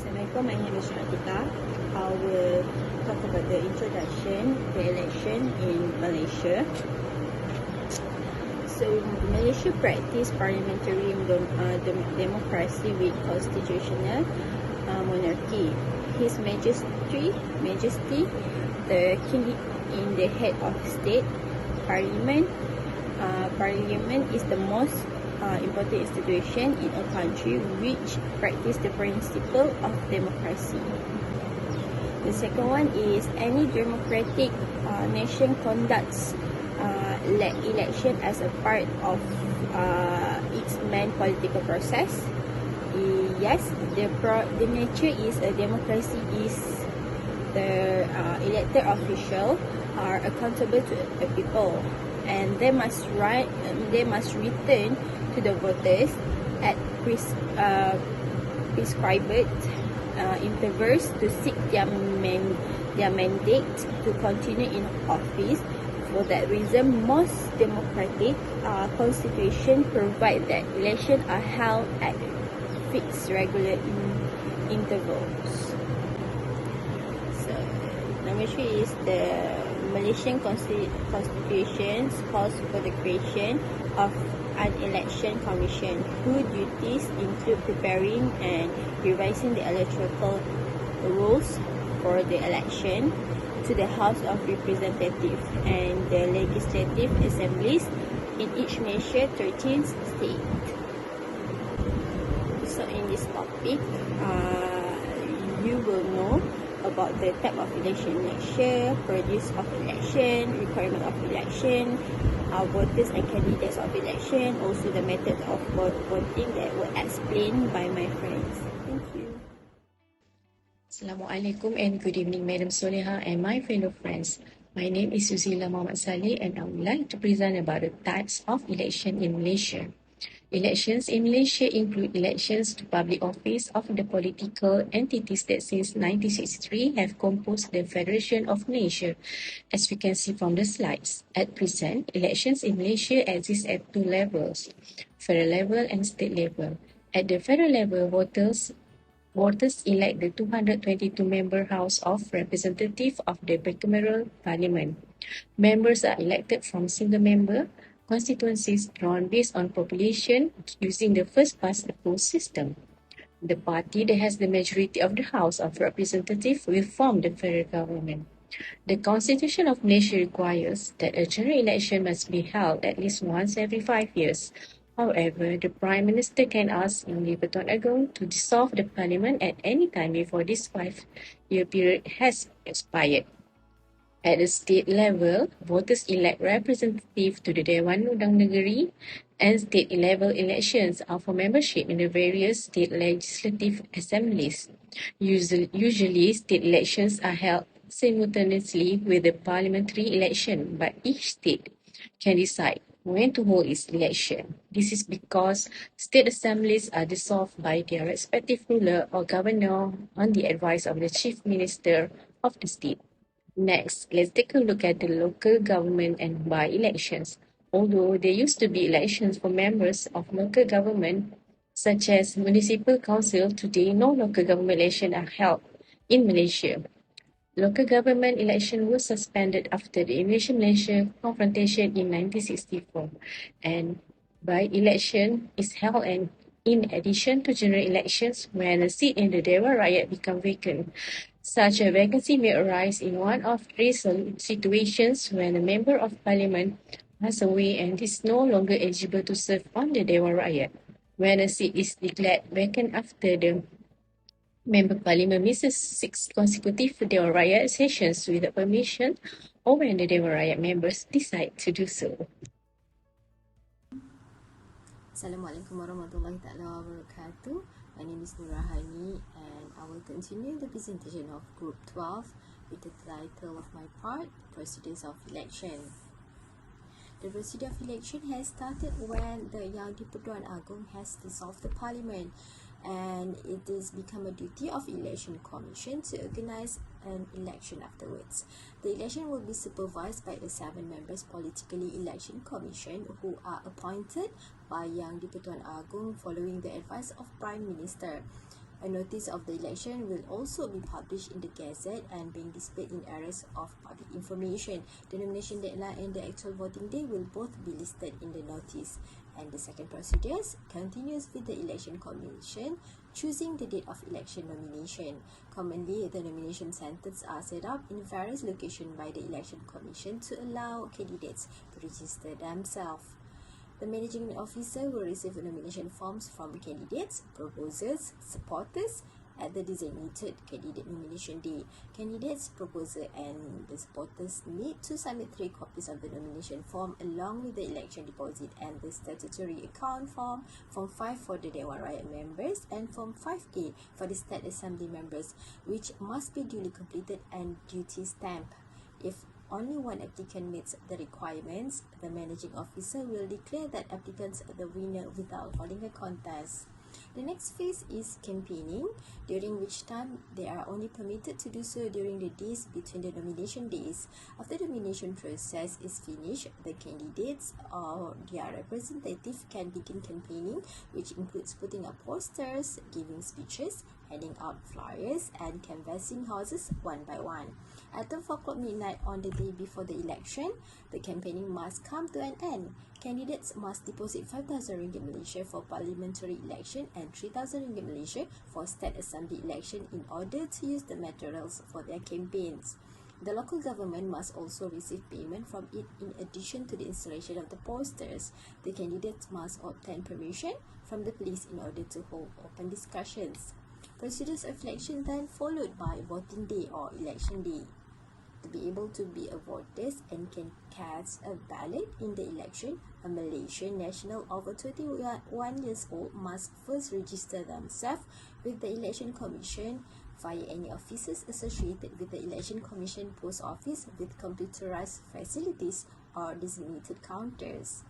Assalamualaikum, my name is Shatika. I will talk about the introduction, the election in Malaysia. So, Malaysia practice parliamentary democracy with constitutional monarchy. His Majesty, the King in the head of state. Parliament is the most important institution in a country which practice the principle of democracy. The second one is any democratic nation conducts election as a part of its main political process. Yes, the nature is a democracy is the elected official are accountable to the people, and they must return to the voters at prescribed intervals to seek their mandate to continue in office. For that reason, most democratic constitutions provide that elections are held at fixed regular intervals. So, number 3 is the Malaysian Constitution calls for the creation of an election commission whose duties include preparing and revising the electoral rules for the election to the House of Representatives and the legislative assemblies in each Malaysia 13th state. So in this topic, you will know about the type of election in Malaysia, produce of election, requirement of election, voters and candidates of election, also the method of voting that were explained by my friends. Thank you. Assalamualaikum and good evening, Madam Soleha and my fellow friends. My name is Suzila Muhammad Saleh and I would like to present about the types of election in Malaysia. Elections in Malaysia include elections to public office of the political entities that since 1963 have composed the Federation of Malaysia, as we can see from the slides. At present, elections in Malaysia exist at two levels, federal level and state level. At the federal level, voters elect the 222-member House of Representatives of the bicameral parliament. Members are elected from single-member constituencies drawn based on population using the first-past-the-post system. The party that has the majority of the House of Representatives will form the federal government. The Constitution of Malaysia requires that a general election must be held at least once every 5 years. However, the Prime Minister can ask Yang di-Pertuan Agong to dissolve the Parliament at any time before this 5-year period has expired. At the state level, voters elect representatives to the Dewan Undang Negeri, and state level elections are for membership in the various state legislative assemblies. Usually, state elections are held simultaneously with the parliamentary election, but each state can decide when to hold its election. This is because state assemblies are dissolved by their respective ruler or governor on the advice of the chief minister of the state. Next, let's take a look at the local government and by-elections. Although there used to be elections for members of local government, such as municipal council, today no local government election are held in Malaysia. Local government election was suspended after the Indonesia-Malaysia confrontation in 1964, and by-election is held in addition to general elections when a seat in the Dewan Rakyat become vacant. Such a vacancy may arise in one of three situations: when a member of parliament passes away and is no longer eligible to serve on the Dewan Rakyat, when a seat is declared vacant after the member parliament misses 6 consecutive Dewan Rakyat sessions without permission, or when the Dewan Rakyat members decide to do so. Assalamualaikum warahmatullahi wabarakatuh. My name is Nurahani and I will continue the presentation of Group 12 with the title of my part, Procedures of Election. The procedure of election has started when the Yang di-Pertuan Agong has dissolved the parliament, and it is become a duty of election commission to organize an election afterwards. The election will be supervised by the 7 members politically election commission who are appointed by Yang di-Pertuan Agong following the advice of Prime Minister. A notice of the election will also be published in the Gazette and being displayed in areas of public information. The nomination deadline and the actual voting day will both be listed in the notice. And the second procedure continues with the Election Commission choosing the date of election nomination. Commonly, the nomination centres are set up in various locations by the Election Commission to allow candidates to register themselves. The managing officer will receive nomination forms from candidates, proposers, supporters at the designated candidate nomination day. Candidates, proposers and the supporters need to submit 3 copies of the nomination form along with the election deposit and the statutory account form, Form 5 for the Dewan Rakyat members and Form 5A for the State Assembly members, which must be duly completed and duty stamped. If only one applicant meets the requirements, the managing officer will declare that applicant the winner without holding a contest. The next phase is campaigning, during which time they are only permitted to do so during the days between the nomination days. After the nomination process is finished, the candidates or their representative can begin campaigning, which includes putting up posters, giving speeches, handing out flyers, and canvassing houses one by one. At 4 o'clock midnight on the day before the election, the campaigning must come to an end. Candidates must deposit 5,000 ringgit Malaysia for parliamentary election and 3,000 ringgit Malaysia for state assembly election in order to use the materials for their campaigns. The local government must also receive payment from it in addition to the installation of the posters. The candidates must obtain permission from the police in order to hold open discussions. Procedures of election then followed by voting day or election day. To be able to be a voter and can cast a ballot in the election, a Malaysian national over 21 years old must first register themselves with the Election Commission via any offices associated with the Election Commission post office with computerized facilities or designated counters.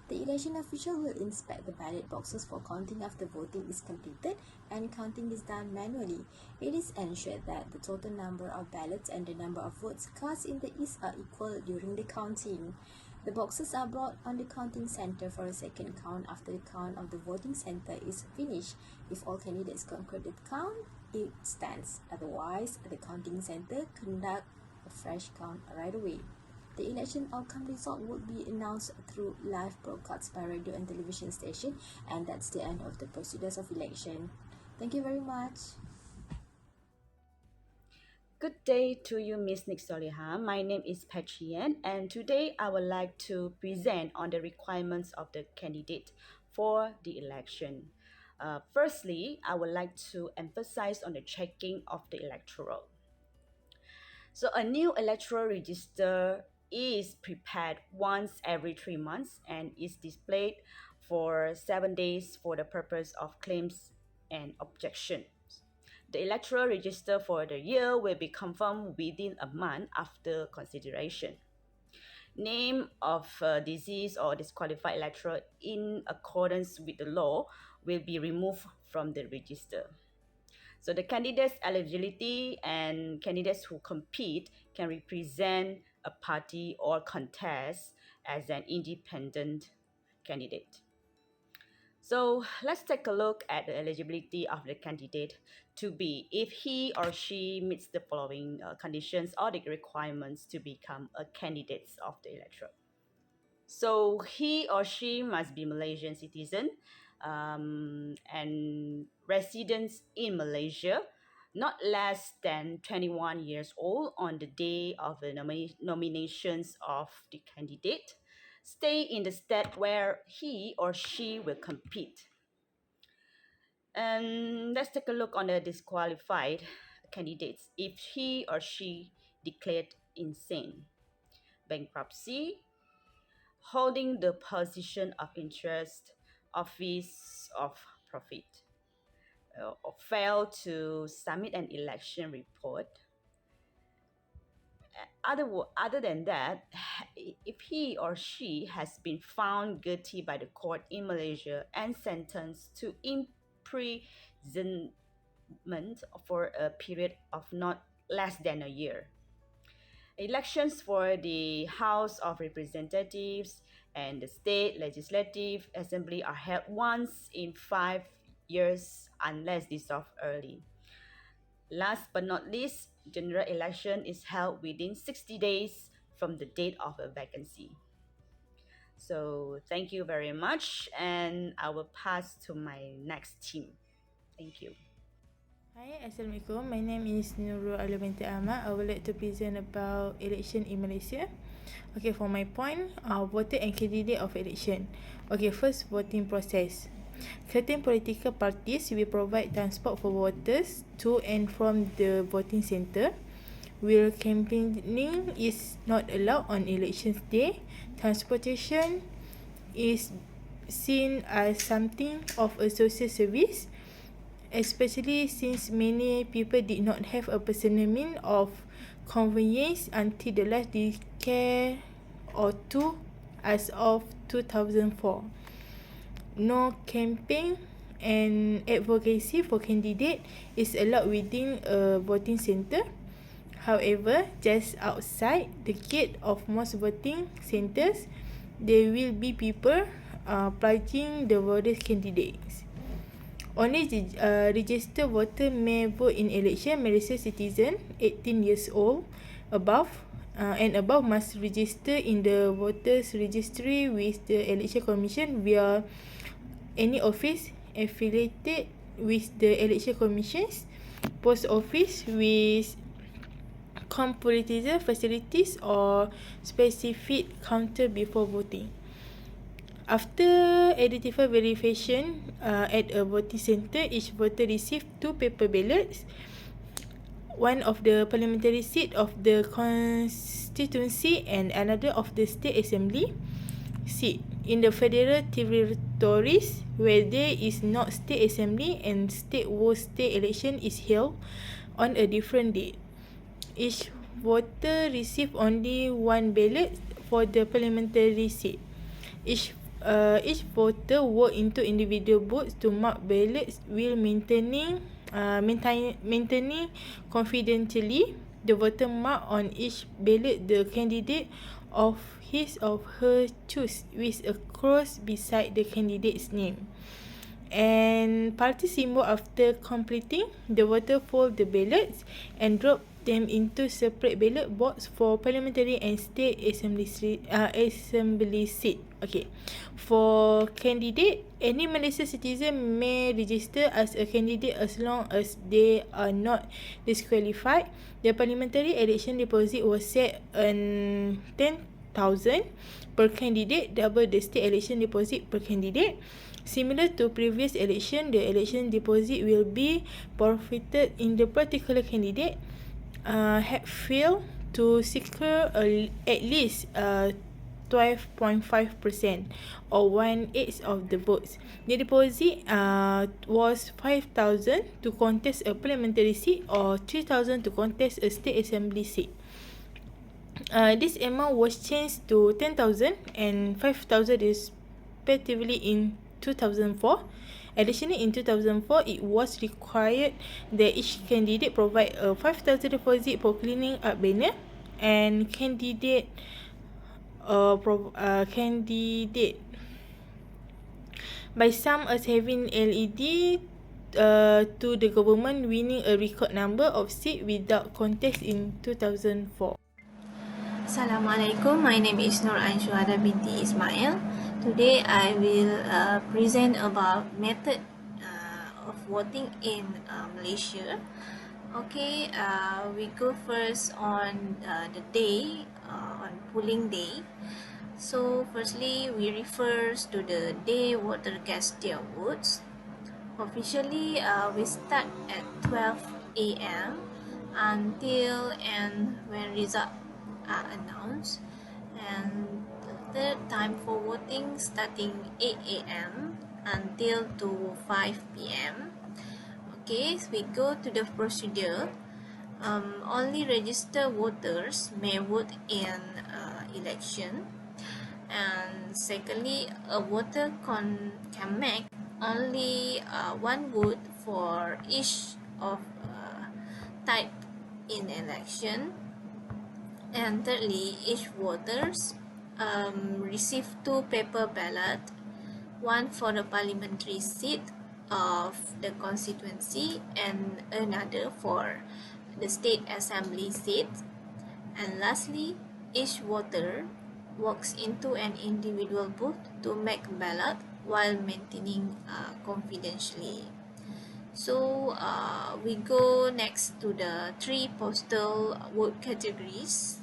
The election official will inspect the ballot boxes for counting after voting is completed, and counting is done manually. It is ensured that the total number of ballots and the number of votes cast in the list are equal during the counting. The boxes are brought on the counting center for a second count after the count of the voting center is finished. If all candidates concur the count, it stands. Otherwise, the counting center conduct a fresh count right away. The election outcome result would be announced through live broadcasts by radio and television station, and that's the end of the procedures of election. Thank you very much. Good day to you, Miss Nixoliha. My name is Patrian, and today I would like to present on the requirements of the candidate for the election. Firstly, I would like to emphasize on the checking of the electoral. So a new electoral register is prepared once every 3 months and is displayed for 7 days for the purpose of claims and objections. The electoral register for the year will be confirmed within a month after consideration. Name of deceased or disqualified electoral in accordance with the law will be removed from the register. So the candidates' eligibility and candidates who compete can represent a party or contest as an independent candidate. So let's take a look at the eligibility of the candidate to be if he or she meets the following conditions or the requirements to become a candidate of the electorate. So he or she must be Malaysian citizen and residents in Malaysia, not less than 21 years old on the day of the nominations of the candidate, stay in the state where he or she will compete. And let's take a look on the disqualified candidates if he or she declared insane, bankruptcy, holding the position of interest, office of profit, or fail to submit an election report. Other than that, if he or she has been found guilty by the court in Malaysia and sentenced to imprisonment for a period of not less than a year. Elections for the House of Representatives and the State Legislative Assembly are held once in 5 years unless dissolved early. Last but not least, general election is held within 60 days from the date of a vacancy. So thank you very much, and I will pass to my next team. Thank you. Hi, Assalamualaikum. My name is Nurul Alamenti Ahmad. I would like to present about election in Malaysia. Okay, for my point, voter and candidate of election. Okay, first voting process. Certain political parties will provide transport for voters to and from the voting centre. While campaigning is not allowed on elections day, transportation is seen as something of a social service, especially since many people did not have a personal means of conveyance until the last decade or two as of 2004. No campaign and advocacy for candidate is allowed within a voting centre. However, just outside the gate of most voting centres, there will be people pledging the various candidates. Only registered voter may vote in election. Malaysia citizen 18 years old above and above must register in the voters registry with the election commission via any office affiliated with the election commissions, post office with computerized facilities or specific counter before voting. After identified verification at a voting centre, each voter received 2 paper ballots, one of the parliamentary seat of the constituency and another of the state assembly seat. In the federal territories where there is not state assembly and state election is held on a different date, each voter receive only one ballot for the parliamentary seat. Each voter vote into individual booths to mark ballots while maintaining confidentially the voter mark on each ballot the candidate of his or her choice with a cross beside the candidate's name. And party symbol. After completing, the voter fold the ballots and drop them into separate ballot box for parliamentary and state assembly seat. Okay. For candidate, any Malaysian citizen may register as a candidate as long as they are not disqualified. The parliamentary election deposit was set on 10,000 per candidate, double the state election deposit per candidate. Similar to previous election, the election deposit will be forfeited in the particular candidate had failed to secure at least 12.5% or 1/8 of the votes. The deposit was 5,000 to contest a parliamentary seat or 3,000 to contest a state assembly seat. This amount was changed to 10,000 and 5,000 respectively in 2004. Additionally, in 2004, it was required that each candidate provide a 5,000 deposit for cleaning up banner and candidate by some as having LED to the government winning a record number of seats without contest in 2004. Assalamualaikum, my name is Nur Ain Syuhada binti Ismail. Today I will present about method of voting in Malaysia. Okay, we go first on the day, on polling day. So firstly, we refer to the day voter cast their votes. Officially, we start at 12 a.m. until and when results are announced, and the time for voting starting 8 a.m. until to 5 p.m. Okay, so we go to the procedure. Only registered voters may vote in election, and secondly, a voter can make only one vote for each of type in election. And thirdly, each voters receive 2 paper ballot, one for the parliamentary seat of the constituency and another for the state assembly seat. And lastly, each voter walks into an individual booth to make ballot while maintaining confidentially. So we go next to the 3 postal vote categories.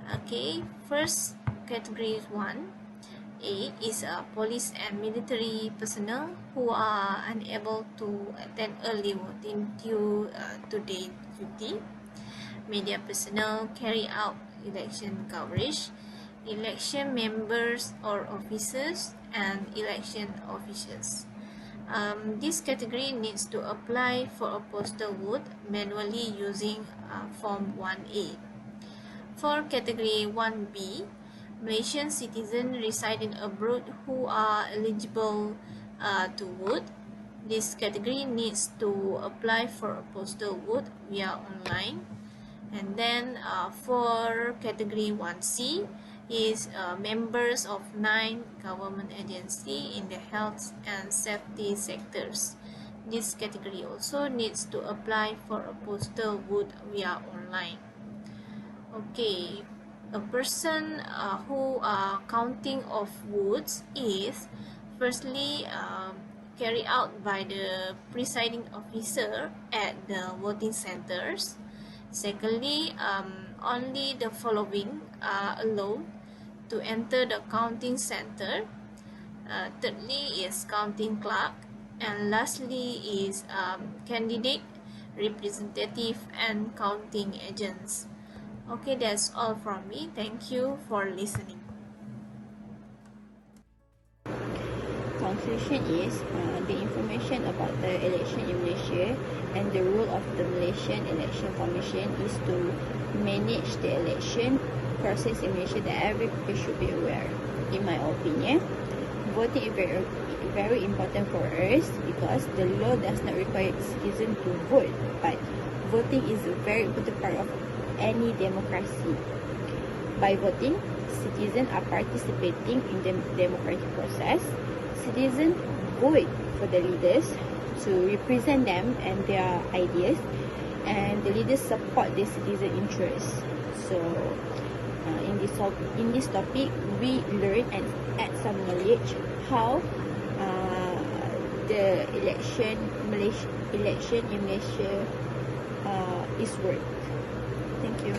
Okay, first category 1A is police and military personnel who are unable to attend early voting due to day duty. Media personnel carry out election coverage, election members or officers, and election officials. This category needs to apply for a postal vote manually using Form 1A. For category 1B, Malaysian citizens residing abroad who are eligible to vote. This category needs to apply for a postal vote via online. And then for category 1C is members of 9 government agencies in the health and safety sectors. This category also needs to apply for a postal vote via online. Okay, a person who counting of votes is firstly carried out by the presiding officer at the voting centers. Secondly, only the following are allowed to enter the counting center. Thirdly is counting clerk, and lastly is candidate, representative, and counting agents. Okay, that's all from me. Thank you for listening. Conclusion is the information about the election in Malaysia and the role of the Malaysian Election Commission is to manage the election process in Malaysia that every people should be aware. In my opinion, voting is very important for us because the law does not require citizens to vote, but voting is a very important part of any democracy. By voting, citizens are participating in the democratic process. Citizens vote for the leaders to represent them and their ideas, and the leaders support the citizen interests. So in this topic, we learn and add some knowledge how the election in Malaysia is worked. Thank you.